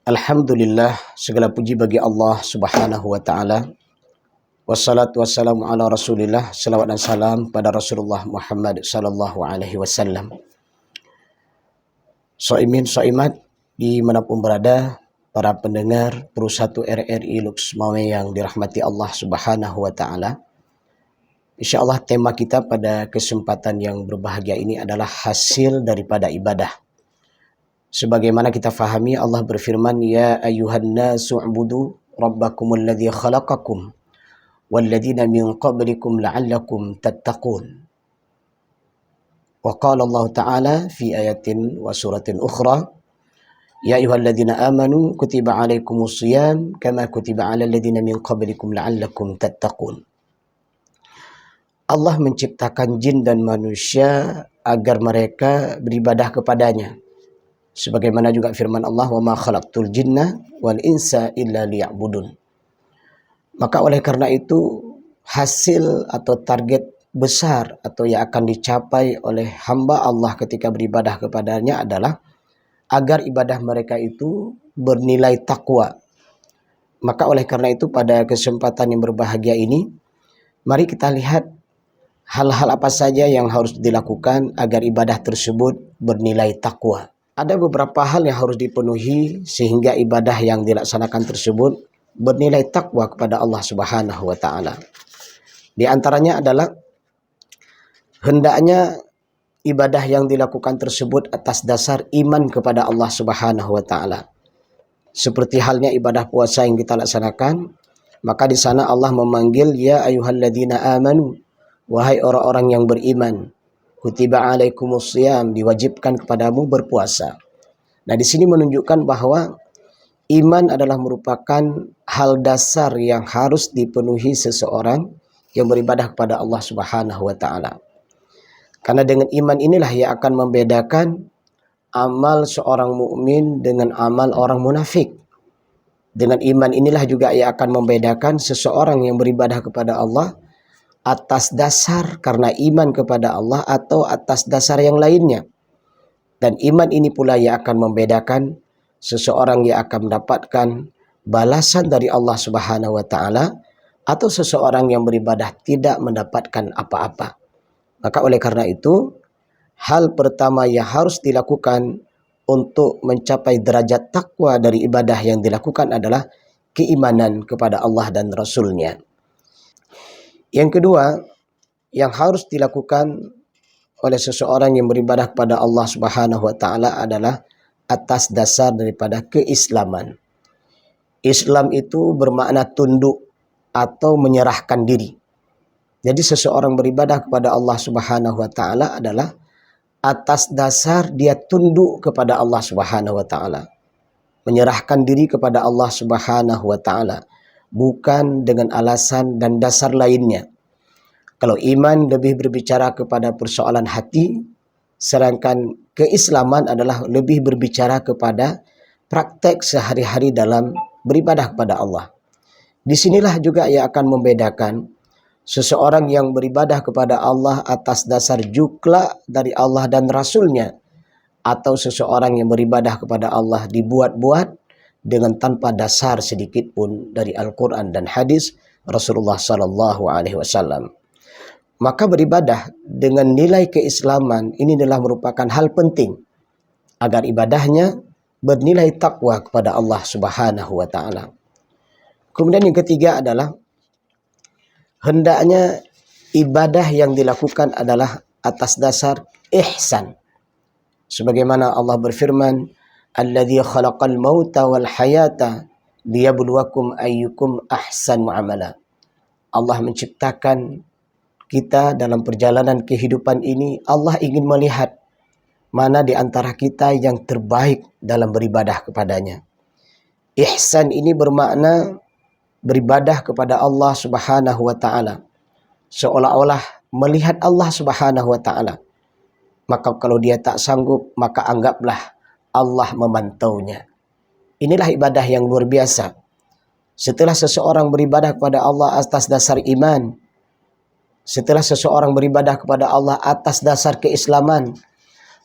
Alhamdulillah, segala puji bagi Allah Subhanahu wa taala. Wassalatu wassalamu ala Rasulillah, salawat dan salam pada Rasulullah Muhammad sallallahu alaihi wasallam. Shaimin shaimat dimanapun berada, para pendengar Peru1 RRI Lux Mawai yang dirahmati Allah Subhanahu wa taala. Insyaallah tema kita pada kesempatan yang berbahagia ini adalah hasil daripada ibadah. Sebagaimana kita fahami, Allah berfirman, Ya ayuhan nasu ubudu rabbakumul ladzi khalaqakum walladzina min qablikum la'allakum tattaqun. Wa qala Allah Ta'ala fi ayatin wa suratin ukhra, Ya ayuhalladzina amanu kutiba alaikumus shiyam kama kutiba alal ladzina min qablikum la'allakum tattaqun. Allah menciptakan jin dan manusia agar mereka beribadah kepadanya. Sebagaimana juga firman Allah, wa ma khalaqtul jinna wal insa illa liya'budun. Maka oleh karena itu hasil atau target besar atau yang akan dicapai oleh hamba Allah ketika beribadah kepadanya adalah agar ibadah mereka itu bernilai takwa. Maka oleh karena itu pada kesempatan yang berbahagia ini, mari kita lihat hal-hal apa saja yang harus dilakukan agar ibadah tersebut bernilai takwa. Ada beberapa hal yang harus dipenuhi sehingga ibadah yang dilaksanakan tersebut bernilai takwa kepada Allah Subhanahu wa taala. Di antaranya adalah hendaknya ibadah yang dilakukan tersebut atas dasar iman kepada Allah Subhanahu wa taala. Seperti halnya ibadah puasa yang kita laksanakan, maka di sana Allah memanggil ya ayyuhalladzina amanu, wahai orang-orang yang beriman. Kutiba alaikumus shiyam, diwajibkan kepadamu berpuasa. Nah, di sini menunjukkan bahwa iman adalah merupakan hal dasar yang harus dipenuhi seseorang yang beribadah kepada Allah Subhanahu wa taala. Karena dengan iman inilah yang akan membedakan amal seorang mukmin dengan amal orang munafik. Dengan iman inilah juga yang akan membedakan seseorang yang beribadah kepada Allah atas dasar karena iman kepada Allah atau atas dasar yang lainnya. Dan iman ini pula yang akan membedakan seseorang yang akan mendapatkan balasan dari Allah Subhanahu wa taala atau seseorang yang beribadah tidak mendapatkan apa-apa. Maka oleh karena itu, hal pertama yang harus dilakukan untuk mencapai derajat takwa dari ibadah yang dilakukan adalah keimanan kepada Allah dan Rasul-Nya. Yang kedua, yang harus dilakukan oleh seseorang yang beribadah kepada Allah Subhanahu wa taala adalah atas dasar daripada keislaman. Islam itu bermakna tunduk atau menyerahkan diri. Jadi seseorang beribadah kepada Allah Subhanahu wa taala adalah atas dasar dia tunduk kepada Allah Subhanahu wa taala. Menyerahkan diri kepada Allah Subhanahu wa taala, bukan dengan alasan dan dasar lainnya. Kalau iman lebih berbicara kepada persoalan hati, sedangkan keislaman adalah lebih berbicara kepada praktek sehari-hari dalam beribadah kepada Allah. Disinilah juga yang akan membedakan seseorang yang beribadah kepada Allah atas dasar jukla dari Allah dan Rasul-Nya, atau seseorang yang beribadah kepada Allah dibuat-buat dengan tanpa dasar sedikit pun dari Al-Quran dan hadis Rasulullah sallallahu alaihi wasallam. Maka beribadah dengan nilai keislaman ini adalah merupakan hal penting agar ibadahnya bernilai takwa kepada Allah Subhanahu wa taala. Kemudian yang ketiga adalah hendaknya ibadah yang dilakukan adalah atas dasar ihsan. Sebagaimana Allah berfirman, Alladzi khalaqal mauta wal hayata liyabluwakum ayyukum ahsanu amala. Allah menciptakan kita dalam perjalanan kehidupan ini. Allah ingin melihat mana di antara kita yang terbaik dalam beribadah kepadanya. Ihsan ini bermakna beribadah kepada Allah Subhanahu wa taala seolah-olah melihat Allah Subhanahu wa taala. Maka kalau dia tak sanggup, maka anggaplah Allah memantaunya. Inilah ibadah yang luar biasa. Setelah seseorang beribadah kepada Allah atas dasar iman, setelah seseorang beribadah kepada Allah atas dasar keislaman,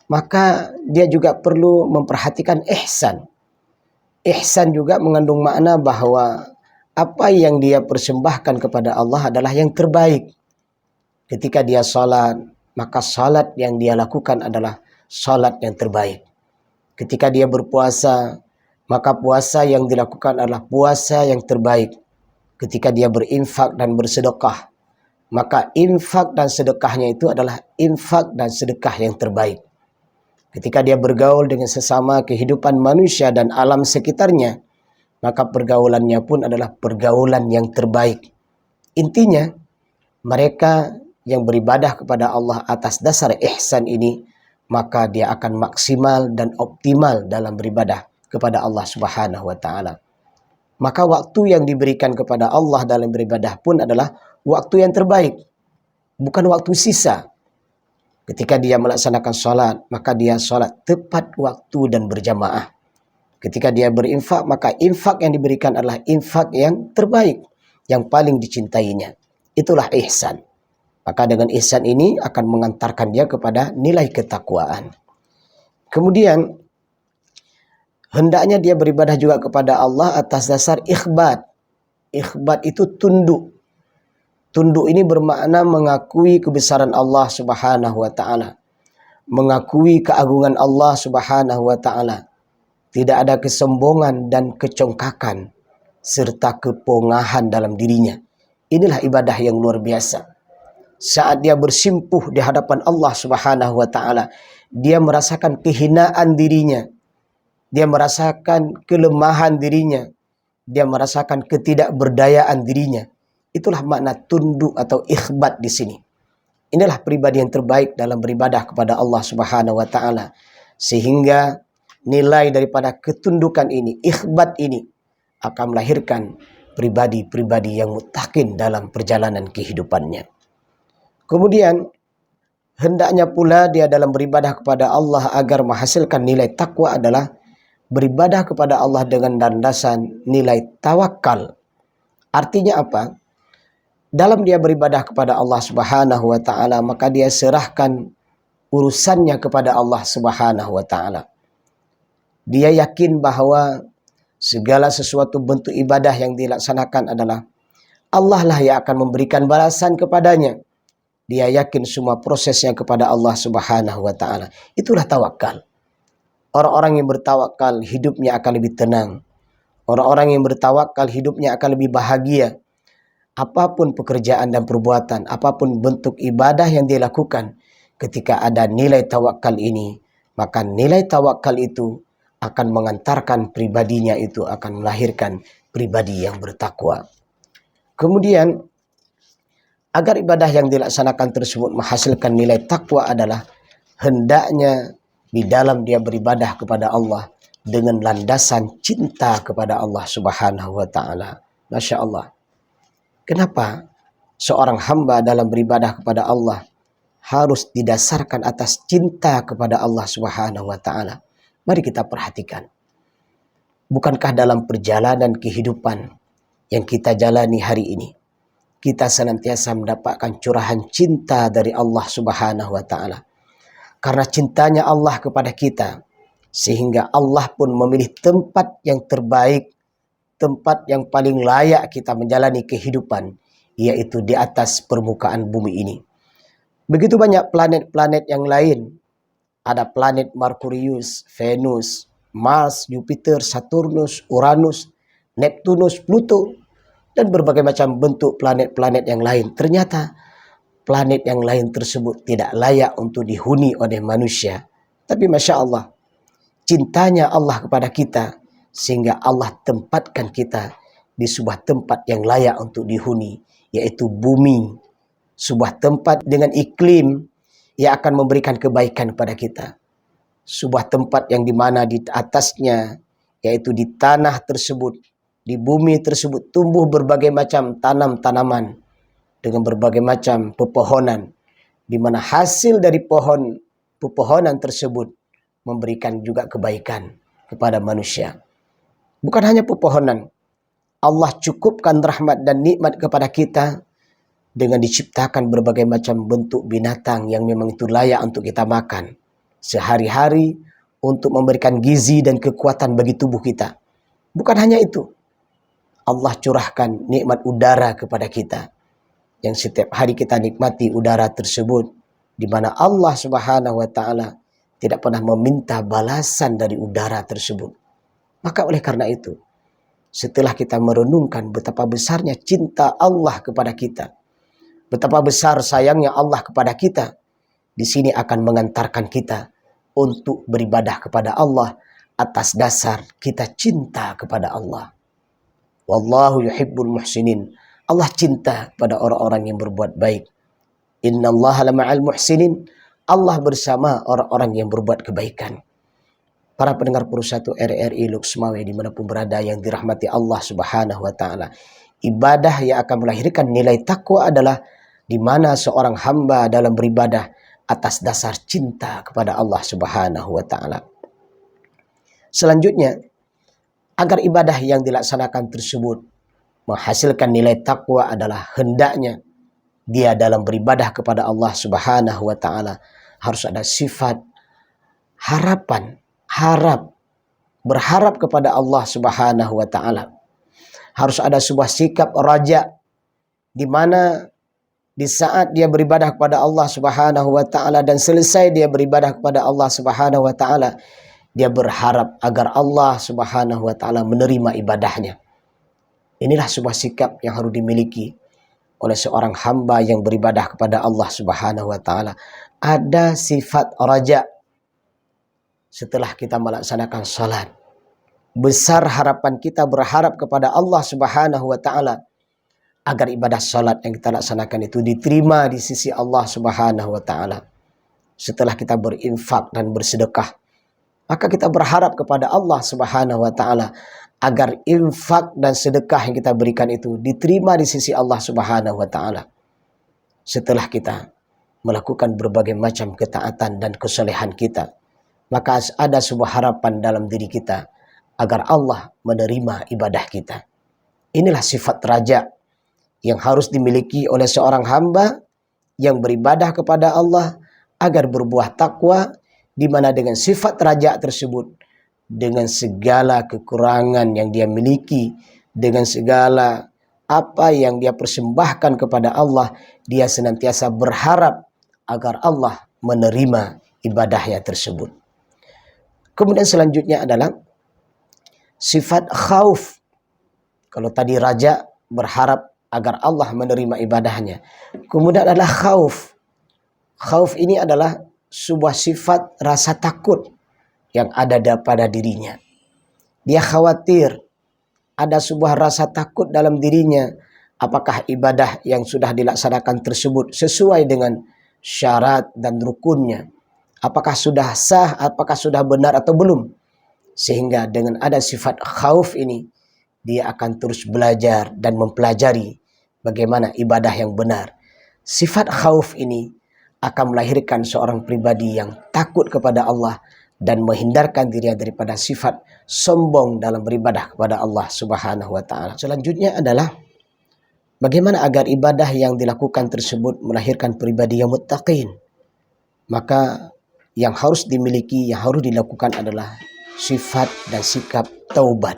maka dia juga perlu memperhatikan ihsan. Ihsan juga mengandung makna bahwa apa yang dia persembahkan kepada Allah adalah yang terbaik. Ketika dia salat, maka salat yang dia lakukan adalah salat yang terbaik. Ketika dia berpuasa, maka puasa yang dilakukan adalah puasa yang terbaik. Ketika dia berinfak dan bersedekah, maka infak dan sedekahnya itu adalah infak dan sedekah yang terbaik. Ketika dia bergaul dengan sesama kehidupan manusia dan alam sekitarnya, maka pergaulannya pun adalah pergaulan yang terbaik. Intinya, mereka yang beribadah kepada Allah atas dasar ihsan ini, maka dia akan maksimal dan optimal dalam beribadah kepada Allah Subhanahu wa taala. Maka waktu yang diberikan kepada Allah dalam beribadah pun adalah waktu yang terbaik, bukan waktu sisa. Ketika dia melaksanakan salat, maka dia salat tepat waktu dan berjamaah. Ketika dia berinfak, maka infak yang diberikan adalah infak yang terbaik, yang paling dicintainya. Itulah ihsan. Maka dengan ihsan ini akan mengantarkan dia kepada nilai ketakwaan. Kemudian, hendaknya dia beribadah juga kepada Allah atas dasar ikhbat. Ikhbat itu tunduk. Tunduk ini bermakna mengakui kebesaran Allah Subhanahu wa taala. Mengakui keagungan Allah Subhanahu wa taala. Tidak ada kesombongan dan kecongkakan serta kepongahan dalam dirinya. Inilah ibadah yang luar biasa. Saat dia bersimpuh di hadapan Allah Subhanahu wa taala, dia merasakan kehinaan dirinya. Dia merasakan kelemahan dirinya. Dia merasakan ketidakberdayaan dirinya. Itulah makna tunduk atau ikhbat di sini. Inilah pribadi yang terbaik dalam beribadah kepada Allah Subhanahu wa taala. Sehingga nilai daripada ketundukan ini, ikhbat ini akan melahirkan pribadi-pribadi yang muttaqin dalam perjalanan kehidupannya. Kemudian hendaknya pula dia dalam beribadah kepada Allah agar menghasilkan nilai takwa adalah beribadah kepada Allah dengan landasan nilai tawakal. Artinya apa? Dalam dia beribadah kepada Allah Subhanahu wa taala, maka dia serahkan urusannya kepada Allah Subhanahu wa taala. Dia yakin bahwa segala sesuatu bentuk ibadah yang dilaksanakan adalah Allah lah yang akan memberikan balasan kepadanya. Dia yakin semua prosesnya kepada Allah Subhanahu wa taala. Itulah tawakal. Orang-orang yang bertawakal hidupnya akan lebih tenang. Orang-orang yang bertawakal hidupnya akan lebih bahagia. Apapun pekerjaan dan perbuatan, apapun bentuk ibadah yang dia lakukan, ketika ada nilai tawakal ini, maka nilai tawakal itu akan mengantarkan pribadinya itu akan melahirkan pribadi yang bertakwa. Kemudian, agar ibadah yang dilaksanakan tersebut menghasilkan nilai takwa adalah hendaknya di dalam dia beribadah kepada Allah dengan landasan cinta kepada Allah Subhanahu wa taala. Masya Allah. Kenapa seorang hamba dalam beribadah kepada Allah harus didasarkan atas cinta kepada Allah Subhanahu wa taala? Mari kita perhatikan. Bukankah dalam perjalanan kehidupan yang kita jalani hari ini, kita senantiasa mendapatkan curahan cinta dari Allah Subhanahu wa taala? Karena cintanya Allah kepada kita, sehingga Allah pun memilih tempat yang terbaik, tempat yang paling layak kita menjalani kehidupan, yaitu di atas permukaan bumi ini. Begitu banyak planet-planet yang lain. Ada planet Merkurius, Venus, Mars, Jupiter, Saturnus, Uranus, Neptunus, Pluto, dan berbagai macam bentuk planet-planet yang lain. Ternyata planet yang lain tersebut tidak layak untuk dihuni oleh manusia. Tapi Masya Allah, cintanya Allah kepada kita, sehingga Allah tempatkan kita di sebuah tempat yang layak untuk dihuni, yaitu bumi. Sebuah tempat dengan iklim yang akan memberikan kebaikan kepada kita. Sebuah tempat yang dimana di atasnya, yaitu di tanah tersebut, di bumi tersebut, tumbuh berbagai macam tanam-tanaman dengan berbagai macam pepohonan, di mana hasil dari pepohonan tersebut memberikan juga kebaikan kepada manusia. Bukan hanya pepohonan, Allah cukupkan rahmat dan nikmat kepada kita dengan diciptakan berbagai macam bentuk binatang yang memang itu layak untuk kita makan sehari-hari untuk memberikan gizi dan kekuatan bagi tubuh kita. Bukan hanya itu, Allah curahkan nikmat udara kepada kita, yang setiap hari kita nikmati udara tersebut, di mana Allah Subhanahu wa taala tidak pernah meminta balasan dari udara tersebut. Maka oleh karena itu, setelah kita merenungkan betapa besarnya cinta Allah kepada kita, betapa besar sayangnya Allah kepada kita, di sini akan mengantarkan kita untuk beribadah kepada Allah atas dasar kita cinta kepada Allah. Wallahu yuhibbul muhsinin. Allah cinta pada orang-orang yang berbuat baik. Innallaha lama'al muhsinin. Allah bersama orang-orang yang berbuat kebaikan. Para pendengar Perursatu RRI Luxmawe dimanapun berada yang dirahmati Allah Subhanahu wa taala. Ibadah yang akan melahirkan nilai takwa adalah di mana seorang hamba dalam beribadah atas dasar cinta kepada Allah Subhanahu wa taala. Selanjutnya, agar ibadah yang dilaksanakan tersebut menghasilkan nilai takwa adalah hendaknya dia dalam beribadah kepada Allah Subhanahu wa taala harus ada sifat harapan, berharap kepada Allah Subhanahu wa taala. Harus ada sebuah sikap raja, di mana di saat dia beribadah kepada Allah Subhanahu wa taala dan selesai dia beribadah kepada Allah Subhanahu wa taala, dia berharap agar Allah Subhanahu wa taala menerima ibadahnya. Inilah sebuah sikap yang harus dimiliki oleh seorang hamba yang beribadah kepada Allah Subhanahu wa taala. Ada sifat raja setelah kita melaksanakan salat. Besar harapan kita berharap kepada Allah Subhanahu wa taala agar ibadah salat yang kita laksanakan itu diterima di sisi Allah Subhanahu wa taala. Setelah kita berinfak dan bersedekah, maka kita berharap kepada Allah Subhanahu wa taala agar infak dan sedekah yang kita berikan itu diterima di sisi Allah Subhanahu wa taala. Setelah kita melakukan berbagai macam ketaatan dan kesalehan kita, maka ada sebuah harapan dalam diri kita agar Allah menerima ibadah kita. Inilah sifat raja yang harus dimiliki oleh seorang hamba yang beribadah kepada Allah agar berbuah takwa, di mana dengan sifat raja tersebut, dengan segala kekurangan yang dia miliki, dengan segala apa yang dia persembahkan kepada Allah, dia senantiasa berharap agar Allah menerima ibadahnya tersebut. Kemudian selanjutnya adalah sifat khauf. Kalau tadi raja berharap agar Allah menerima ibadahnya, kemudian adalah khauf. Khauf ini adalah sebuah sifat rasa takut yang ada pada dirinya. Dia khawatir, ada sebuah rasa takut dalam dirinya. Apakah ibadah yang sudah dilaksanakan tersebut sesuai dengan syarat dan rukunnya? Apakah sudah sah, apakah sudah benar atau belum? Sehingga dengan ada sifat khauf ini, dia akan terus belajar dan mempelajari bagaimana ibadah yang benar. Sifat khauf ini akan melahirkan seorang pribadi yang takut kepada Allah dan menghindarkan dirinya daripada sifat sombong dalam beribadah kepada Allah Subhanahu wa taala. Selanjutnya adalah bagaimana agar ibadah yang dilakukan tersebut melahirkan pribadi yang muttaqin. Maka yang harus dimiliki, yang harus dilakukan adalah sifat dan sikap taubat.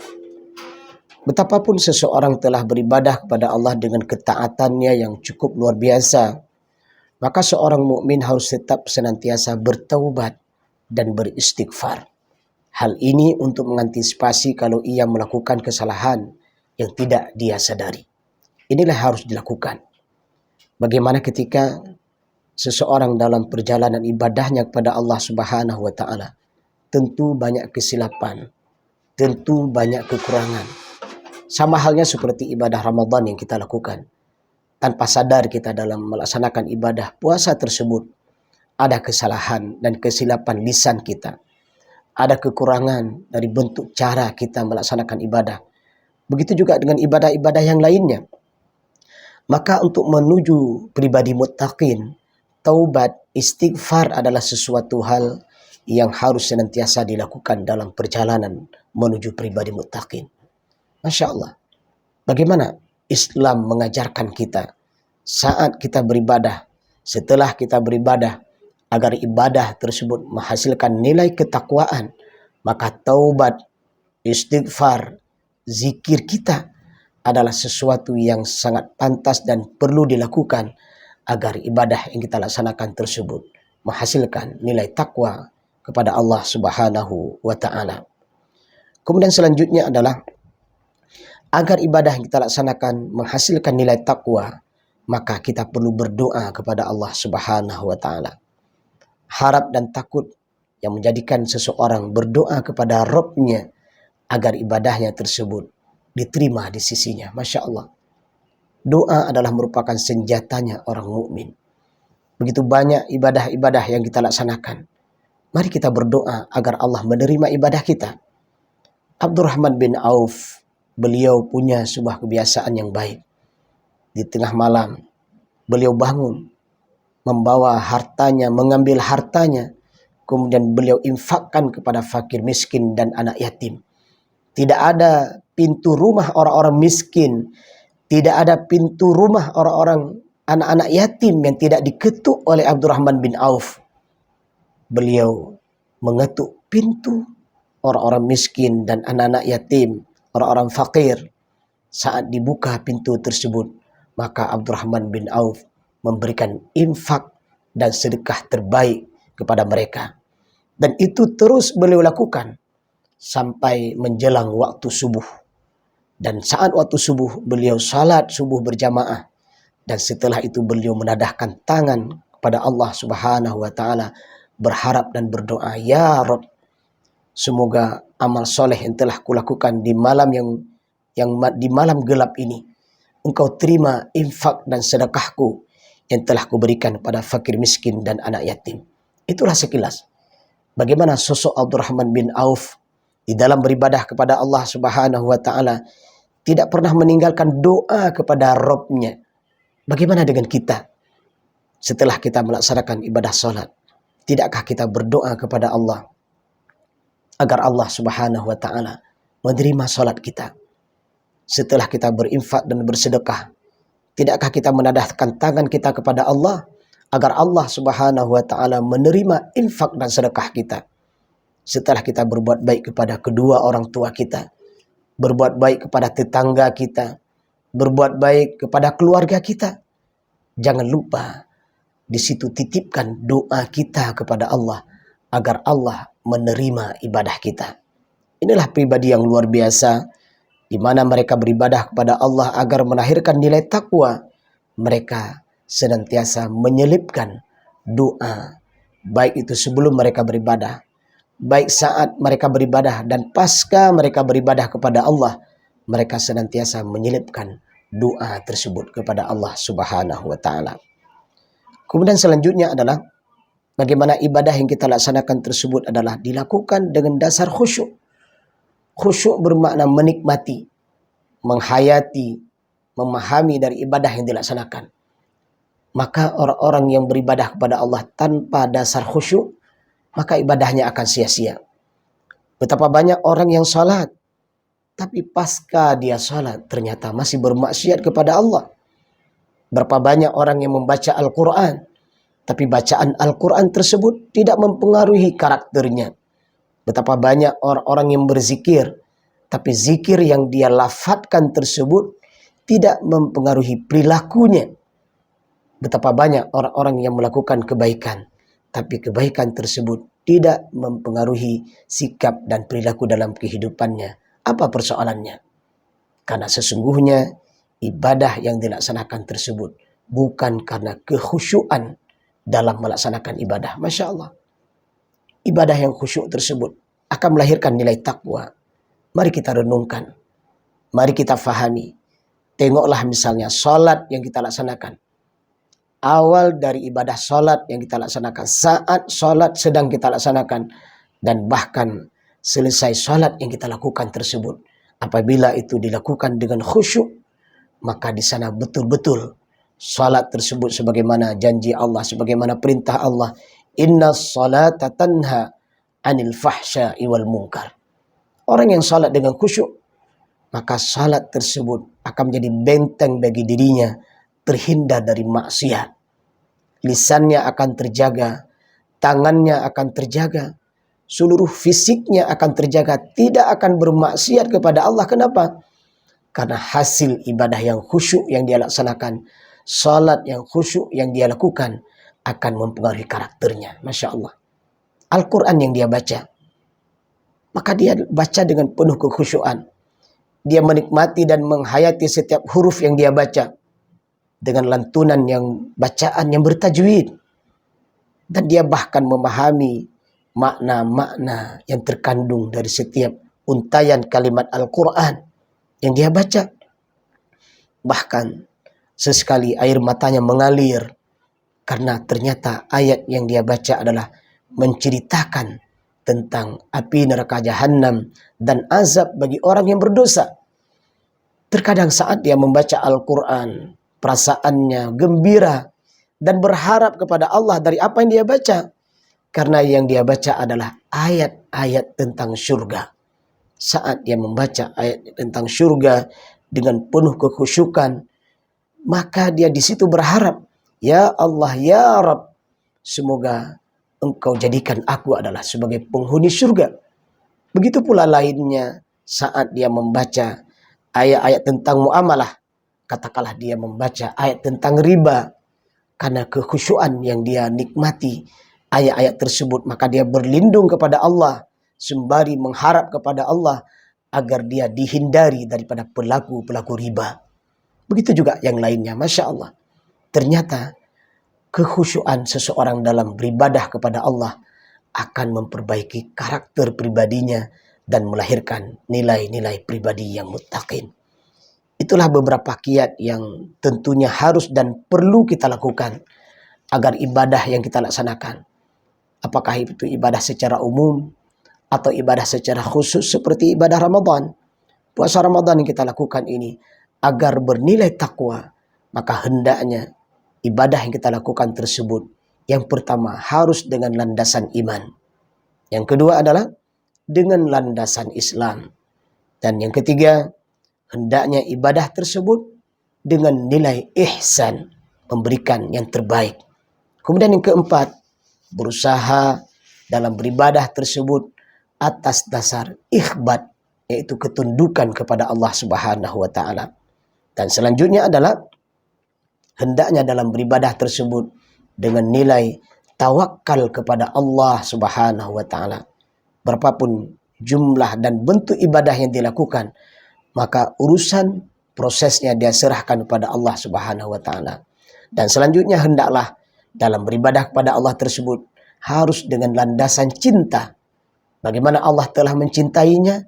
Betapapun seseorang telah beribadah kepada Allah dengan ketaatannya yang cukup luar biasa, maka seorang mukmin harus tetap senantiasa bertaubat dan beristighfar. Hal ini untuk mengantisipasi kalau ia melakukan kesalahan yang tidak dia sadari. Inilah yang harus dilakukan. Bagaimana ketika seseorang dalam perjalanan ibadahnya kepada Allah Subhanahu wa taala, tentu banyak kesilapan, tentu banyak kekurangan. Sama halnya seperti ibadah Ramadan yang kita lakukan. Tanpa sadar kita dalam melaksanakan ibadah puasa tersebut, ada kesalahan dan kesilapan lisan kita. Ada kekurangan dari bentuk cara kita melaksanakan ibadah. Begitu juga dengan ibadah-ibadah yang lainnya. Maka untuk menuju pribadi muttaqin, taubat, istighfar adalah sesuatu hal yang harus senantiasa dilakukan dalam perjalanan menuju pribadi muttaqin. Masya Allah. Bagaimana Islam mengajarkan kita saat kita beribadah, setelah kita beribadah, agar ibadah tersebut menghasilkan nilai ketakwaan, maka taubat, istighfar, zikir kita adalah sesuatu yang sangat pantas dan perlu dilakukan agar ibadah yang kita laksanakan tersebut menghasilkan nilai takwa kepada Allah Subhanahu wa taala. Kemudian selanjutnya adalah agar ibadah yang kita laksanakan menghasilkan nilai takwa, maka kita perlu berdoa kepada Allah Subhanahu wa taala. Harap dan takut yang menjadikan seseorang berdoa kepada Rabb-nya agar ibadahnya tersebut diterima di sisinya. Masya Allah. Doa adalah merupakan senjatanya orang mukmin. Begitu banyak ibadah-ibadah yang kita laksanakan. Mari kita berdoa agar Allah menerima ibadah kita. Abdurrahman bin Auf, beliau punya sebuah kebiasaan yang baik. Di tengah malam, beliau bangun, membawa hartanya, mengambil hartanya, kemudian beliau infakkan kepada fakir miskin dan anak yatim. Tidak ada pintu rumah orang-orang miskin, tidak ada pintu rumah orang-orang anak-anak yatim yang tidak diketuk oleh Abdurrahman bin Auf. Beliau mengetuk pintu orang-orang miskin dan anak-anak yatim, orang-orang fakir. Saat dibuka pintu tersebut, maka Abdurrahman bin Auf memberikan infak dan sedekah terbaik kepada mereka. Dan itu terus beliau lakukan sampai menjelang waktu subuh. Dan saat waktu subuh, beliau salat subuh berjamaah. Dan setelah itu beliau menadahkan tangan kepada Allah Subhanahu wa taala, berharap dan berdoa, "Ya Rabb, semoga amal soleh yang telah kulakukan di malam yang di malam gelap ini, Engkau terima infak dan sedekahku yang telah kuberikan pada fakir miskin dan anak yatim." Itulah sekilas bagaimana sosok Abdurrahman bin Auf di dalam beribadah kepada Allah Subhanahu wa taala tidak pernah meninggalkan doa kepada Rabb-nya. Bagaimana dengan kita? Setelah kita melaksanakan ibadah salat, tidakkah kita berdoa kepada Allah agar Allah Subhanahu wa taala menerima salat kita? Setelah kita berinfak dan bersedekah, tidakkah kita menadahkan tangan kita kepada Allah agar Allah Subhanahu wa taala menerima infak dan sedekah kita? Setelah kita berbuat baik kepada kedua orang tua kita, berbuat baik kepada tetangga kita, berbuat baik kepada keluarga kita, jangan lupa di situ titipkan doa kita kepada Allah agar Allah menerima ibadah kita. Inilah pribadi yang luar biasa, di mana mereka beribadah kepada Allah agar melahirkan nilai takwa. Mereka senantiasa menyelipkan doa, baik itu sebelum mereka beribadah, baik saat mereka beribadah dan pasca mereka beribadah kepada Allah. Mereka senantiasa menyelipkan doa tersebut kepada Allah Subhanahu wa taala. Kemudian selanjutnya adalah bagaimana ibadah yang kita laksanakan tersebut adalah dilakukan dengan dasar khusyuk. Khusyuk bermakna menikmati, menghayati, memahami dari ibadah yang dilaksanakan. Maka orang-orang yang beribadah kepada Allah tanpa dasar khusyuk, maka ibadahnya akan sia-sia. Betapa banyak orang yang salat, tapi pasca dia salat ternyata masih bermaksiat kepada Allah. Berapa banyak orang yang membaca Al-Quran, tapi bacaan Al-Quran tersebut tidak mempengaruhi karakternya. Betapa banyak orang-orang yang berzikir, tapi zikir yang dia lafadzkan tersebut tidak mempengaruhi perilakunya. Betapa banyak orang-orang yang melakukan kebaikan, tapi kebaikan tersebut tidak mempengaruhi sikap dan perilaku dalam kehidupannya. Apa persoalannya? Karena sesungguhnya ibadah yang dilaksanakan tersebut bukan karena kekhusyuan dalam melaksanakan ibadah. Masya Allah. Ibadah yang khusyuk tersebut akan melahirkan nilai takwa. Mari kita renungkan. Mari kita fahami. Tengoklah misalnya salat yang kita laksanakan. Awal dari ibadah salat yang kita laksanakan, saat salat sedang kita laksanakan, dan bahkan selesai salat yang kita lakukan tersebut. Apabila itu dilakukan dengan khusyuk, maka di sana betul-betul salat tersebut sebagaimana janji Allah, sebagaimana perintah Allah. Inna salata tanha anil fahsya'i wal munkar. Orang yang salat dengan khusyuk, maka salat tersebut akan menjadi benteng bagi dirinya, terhindar dari maksiat. Lisannya akan terjaga, tangannya akan terjaga, seluruh fisiknya akan terjaga, tidak akan bermaksiat kepada Allah. Kenapa? Karena hasil ibadah yang khusyuk yang dia laksanakan, salat yang khusyuk yang dia lakukan, akan mempengaruhi karakternya. Masya Allah. Al-Quran yang dia baca, maka dia baca dengan penuh kekhusyuan. Dia menikmati dan menghayati setiap huruf yang dia baca dengan lantunan yang bacaan yang bertajwid. Dan dia bahkan memahami makna-makna yang terkandung dari setiap untayan kalimat Al-Quran yang dia baca. Bahkan sesekali air matanya mengalir karena ternyata ayat yang dia baca adalah menceritakan tentang api neraka jahanam dan azab bagi orang yang berdosa. Terkadang saat dia membaca Al-Quran, perasaannya gembira dan berharap kepada Allah dari apa yang dia baca. Karena yang dia baca adalah ayat-ayat tentang surga. Saat dia membaca ayat tentang surga dengan penuh kekhusyukan, maka dia di situ berharap, ya Allah, ya Rabb, semoga Engkau jadikan aku adalah sebagai penghuni surga. Begitu pula lainnya saat dia membaca ayat-ayat tentang muamalah. Katakanlah dia membaca ayat tentang riba. Karena kekhusyuan yang dia nikmati ayat-ayat tersebut, maka dia berlindung kepada Allah sembari mengharap kepada Allah agar dia dihindari daripada pelaku-pelaku riba. Begitu juga yang lainnya. Masya Allah. Ternyata kekhusyuan seseorang dalam beribadah kepada Allah akan memperbaiki karakter pribadinya dan melahirkan nilai-nilai pribadi yang muttaqin. Itulah beberapa kiat yang tentunya harus dan perlu kita lakukan agar ibadah yang kita laksanakan, apakah itu ibadah secara umum atau ibadah secara khusus seperti ibadah Ramadan, puasa Ramadan yang kita lakukan ini, agar bernilai takwa, maka hendaknya ibadah yang kita lakukan tersebut, yang pertama harus dengan landasan iman. Yang kedua adalah dengan landasan Islam. Dan yang ketiga, hendaknya ibadah tersebut dengan nilai ihsan, memberikan yang terbaik. Kemudian yang keempat, berusaha dalam beribadah tersebut atas dasar ikhbat, yaitu ketundukan kepada Allah Subhanahu wa taala. Dan selanjutnya adalah hendaknya dalam beribadah tersebut dengan nilai tawakal kepada Allah Subhanahu wa taala. Berapapun jumlah dan bentuk ibadah yang dilakukan, maka urusan prosesnya dia serahkan kepada Allah Subhanahu wa taala. Dan selanjutnya hendaklah dalam beribadah kepada Allah tersebut harus dengan landasan cinta. Bagaimana Allah telah mencintainya,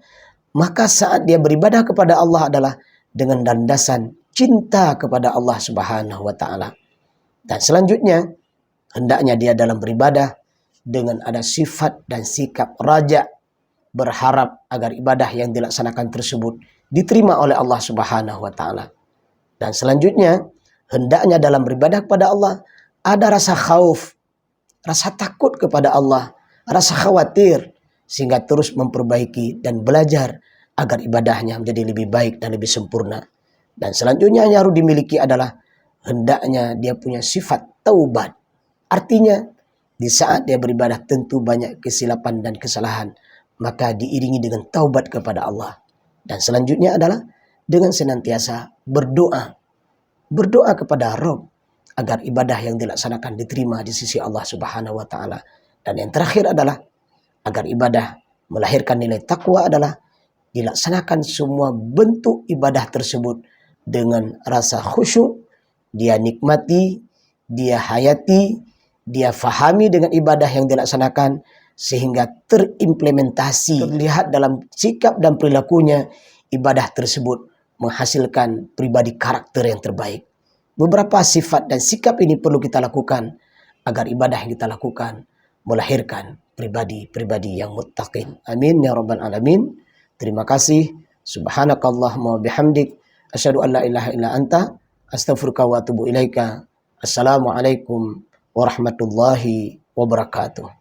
maka saat dia beribadah kepada Allah adalah dengan landasan cinta kepada Allah Subhanahu wa taala. Dan selanjutnya hendaknya dia dalam beribadah dengan ada sifat dan sikap raja, berharap agar ibadah yang dilaksanakan tersebut diterima oleh Allah Subhanahu wa taala. Dan selanjutnya hendaknya dalam beribadah kepada Allah ada rasa khauf, rasa takut kepada Allah, rasa khawatir, sehingga terus memperbaiki dan belajar agar ibadahnya menjadi lebih baik dan lebih sempurna. Dan selanjutnya yang harus dimiliki adalah hendaknya dia punya sifat taubat. Artinya di saat dia beribadah tentu banyak kesilapan dan kesalahan, maka diiringi dengan taubat kepada Allah. Dan selanjutnya adalah dengan senantiasa berdoa. Berdoa kepada Rabb agar ibadah yang dilaksanakan diterima di sisi Allah Subhanahu wa taala. Dan yang terakhir adalah agar ibadah melahirkan nilai takwa adalah dilaksanakan semua bentuk ibadah tersebut dengan rasa khusyuk, dia nikmati, dia hayati, dia fahami dengan ibadah yang dilaksanakan, sehingga terimplementasi, terlihat dalam sikap dan perilakunya, ibadah tersebut menghasilkan pribadi karakter yang terbaik. Beberapa sifat dan sikap ini perlu kita lakukan agar ibadah yang kita lakukan melahirkan pribadi-pribadi yang muttaqin. Amin ya rabbal alamin. Terima kasih. Subhanakallahumma wa bihamdik, asyhadu an la ilaha illa anta, astaghfiruka wa atubu ilaika. Assalamualaikum warahmatullahi wabarakatuh.